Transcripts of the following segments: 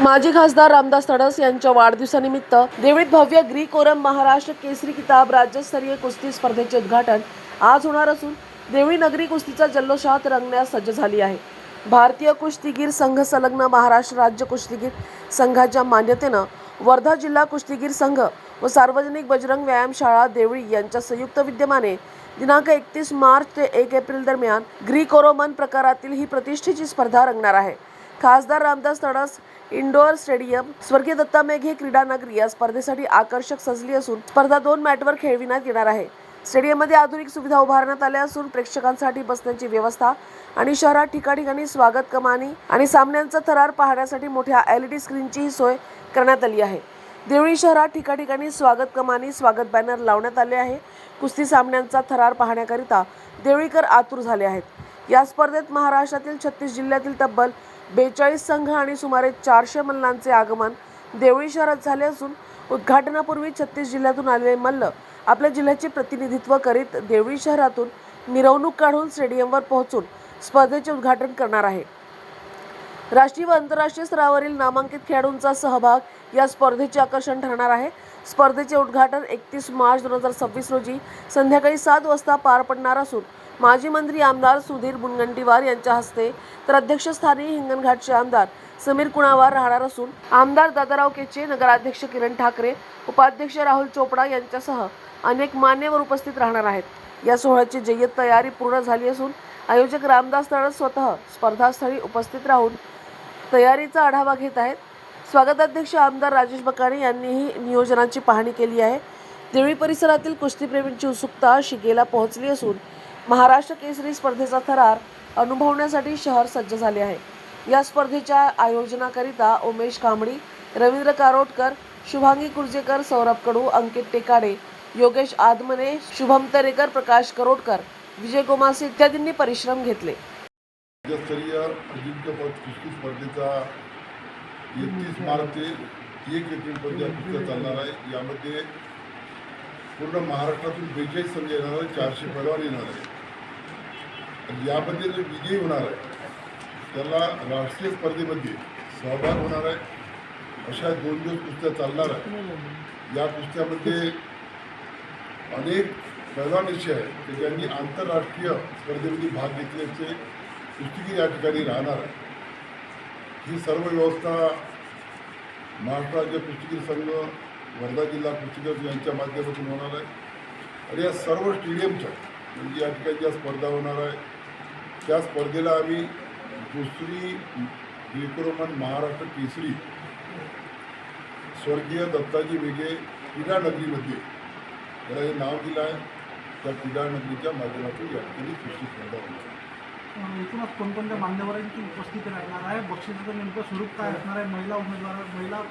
माजी खासदार रामदास तडस यांच्या वाढदिवसानिमित्त देवळीत भव्य ग्री-कोरम महाराष्ट्र केसरी किताब राज्यस्तरीय कुस्ती स्पर्धेचे उद्घाटन आज होणार असून देवळी नगरी कुस्तीचा जल्लोषात रंगण्यास सज्ज झाली आहे. भारतीय कुस्तीगीर संघ संलग्न महाराष्ट्र राज्य कुस्तीगीर संघाच्या मान्यतेनं वर्धा जिल्हा कुस्तीगीर संघ व सार्वजनिक बजरंग व्यायामशाळा देवळी यांच्या संयुक्त विद्यमाने दिनांक 31 मार्च ते 1 एप्रिल दरम्यान ग्री-कोरोमन प्रकारातील ही प्रतिष्ठेची स्पर्धा रंगणार आहे. खासदार रामदास तडस इंडोर स्टेडियम स्वर्गीय दत्ता मेघे क्रीडा नगरी या स्पर्धेसाठी आकर्षक सजली असून स्पर्धा 2 मॅटवर खेळविण्यात येणार आहे. स्टेडियममध्ये आधुनिक सुविधा उभारण्यात आल्या असून प्रेक्षकांसाठी बसण्याची व्यवस्था आणि शहरात ठिकाणी स्वागत कमानी आणि सामन्यांचा थरार पाहण्यासाठी मोठ्या LED स्क्रीनची सोय करण्यात आली आहे. देवळी शहरात ठिकाणी स्वागत कमानी स्वागत बॅनर लावण्यात आले आहे. कुस्ती सामन्यांचा थरार पाहण्याकरिता देवळीकर आतुर झाले आहेत. या स्पर्धेत महाराष्ट्रातील 36 जिल्ह्यातील तब्बल 42 संघ आणि सुमारे 400 मल्लांचे आगमन देवळी शहरात झाले असून उद्घाटनापूर्वी 36 जिल्ह्यातून आलेले मल्ल आपल्या जिल्ह्याचे प्रतिनिधित्व करीत देवळी शहरातून मिरवणूक काढून स्टेडियमवर पोहोचून स्पर्धेचे उद्घाटन करणार आहे. राष्ट्रीय व आंतरराष्ट्रीय स्तरावरील नामांकित खेळाडूंचा सहभाग या स्पर्धेचे आकर्षण ठरणार आहे. स्पर्धेचे उद्घाटन 31 मार्च 2026 रोजी संध्याकाळी 7 वाजता पार पडणार असून माजी मंत्री आमदार सुधीर मुनगंटीवार यांच्या हस्ते तर अध्यक्षस्थानी हिंगणघाटचे आमदार समीर कुणावार राहणार असून आमदार दादाराव केचे, नगराध्यक्ष किरण ठाकरे, उपाध्यक्ष राहुल चोपडा यांच्यासह अनेक मान्यवर उपस्थित राहणार आहेत. या सोहळ्याची जय्यत तयारी पूर्ण झाली असून आयोजक रामदास तडस स्वतः स्पर्धास्थळी उपस्थित राहून तयारीचा आढावा घेत आहेत. स्वागताध्यक्ष आमदार राजेश बकाणे यांनीही नियोजनाची पाहणी केली आहे. देवळी परिसरातील कुस्तीप्रेमींची उत्सुकता शिगेला पोहोचली असून महाराष्ट्र केसरी स्पर्धेचा थरार अनुभवण्यासाठी शहर सज्ज झाले आहे. या स्पर्धेच्या आयोजनाकरिता उमेश कांबळी, रवींद्र कारोटकर, शुभांगी कुर्जेकर, सौरभ कडू, अंकित टेकाडे, योगेश आदमने, शुभम तरेकर, प्रकाश करोडकर, विजय गोमासे इत्यादींनी परिश्रम घेतले. राज्यस्तरीय अजिंक्यपद कुस्ती स्पर्धेचा 31 मार्च ते 1 एप्रिलपर्यंत कुस्त्या चालणार आहे. यामध्ये पूर्ण महाराष्ट्रातून 42 संघ येणार आहे, 400 पैलवान येणार आहे. आणि यामध्ये जो विजयी होणार आहे त्याला राष्ट्रीय स्पर्धेमध्ये सहभाग होणार आहे. अशा 2 दिवस कुस्त्या चालणार आहे. या कुस्त्यामध्ये अनेक पैलवान असे आहेत की ज्यांनी आंतरराष्ट्रीय स्पर्धेमध्ये भाग घेतल्याचे कुस्तीगीर या ठिकाणी राहणार आहे. ही सर्व व्यवस्था महाराष्ट्र राज्य कुस्तीगीर संघ, वर्धा जिल्हा कुस्तीगीर यांच्या माध्यमातून होणार आहे. आणि या सर्व स्टेडियमच्या म्हणजे या ठिकाणी ज्या स्पर्धा होणार आहे त्या स्पर्धेला आम्ही दुसरी ग्री-कोरोमन महाराष्ट्र केसरी स्वर्गीय दत्ताजी मेघे क्रीडा नगरीमध्ये त्याला हे नाव दिलं आहे. त्या क्रीडा नगरीच्या माध्यमातून या ठिकाणी कुस्ती स्पर्धा होणार आहे. एकूणच कोणकोणत्या मान्यवरांची उपस्थिती राहणार आहे, बक्षिसाचं नेमकं स्वरूप काय असणार आहे, महिला उमेदवार, महिला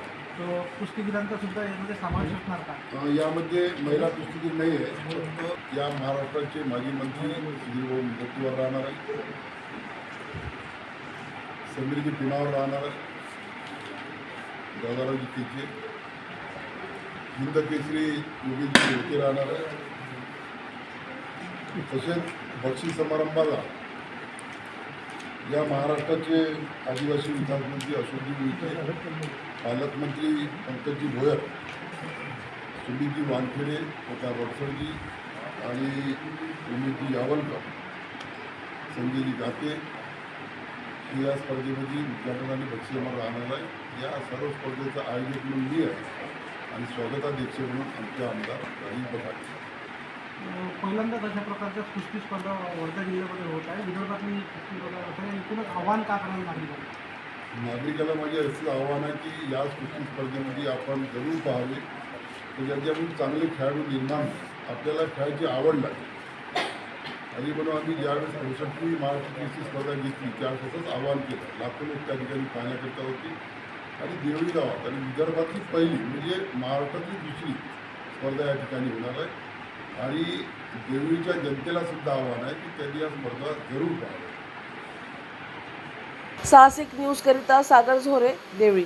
कुस्तीगीरांचा सुद्धा यामध्ये समावेश असणार का? यामध्ये महिला कुस्तीगीर नाही आहे. फक्त या महाराष्ट्राचे माजी मंत्री सुधीर मुनगंटीवार राहणार आहे, समीरजी कुणावर राहणार आहे, दादारावजी केचे, हिंद केसरी योगेशजी शेळके राहणार आहे. तसेच बक्षीस समारंभाला या महाराष्ट्राचे आदिवासी विकास मंत्री अशोकजी उईके, पालकमंत्री पंकजी भोयर, सुनीलजी वानखेडे, प्रताप वडसरजी आणि उमेशजी यावलकर, संजयजी गाते हे या स्पर्धेमध्ये उद्घाटन आणि बक्षीस समारंभ राहणार आहे. या सर्व स्पर्धेचा आयोजक म्हणून मी आहे आणि स्वागताध्यक्ष म्हणून आमचे आमदार राजेश बकाणे. पहिल्यांदाच अशा प्रकारच्या कुस्ती स्पर्धा वर्धा जिल्ह्यामध्ये होत आहे. विदर्भातली कुस्ती स्पर्धा होत आहे. एकूणच आव्हान का करायला नागरिकांना? नागरिकाला माझे असं आव्हान आहे की याच कुस्ती स्पर्धेमध्ये आपण जरूर पाहावे तर ज्याच्यातून चांगले खेळाडू निर्माण आपल्याला खेळायची आवड लागते. आणि म्हणून आम्ही ज्यावेळेस 64वी महाराष्ट्र केसरी स्पर्धा घेतली त्यावेळेस असंच आवाहन केलं. लाखो लोक त्या ठिकाणी पाहण्याकरता होती. आणि देवळी गावात आणि विदर्भातली पहिली म्हणजे महाराष्ट्रातली दुसरी स्पर्धा या ठिकाणी होणार आहे. आणि देवळीच्या जनतेला सुद्धा आव्हान आहे की त्यांनी या स्पर्धा जरूर पाहाव्या. साहसिक न्यूज करिता सागर झोरे, देवळी.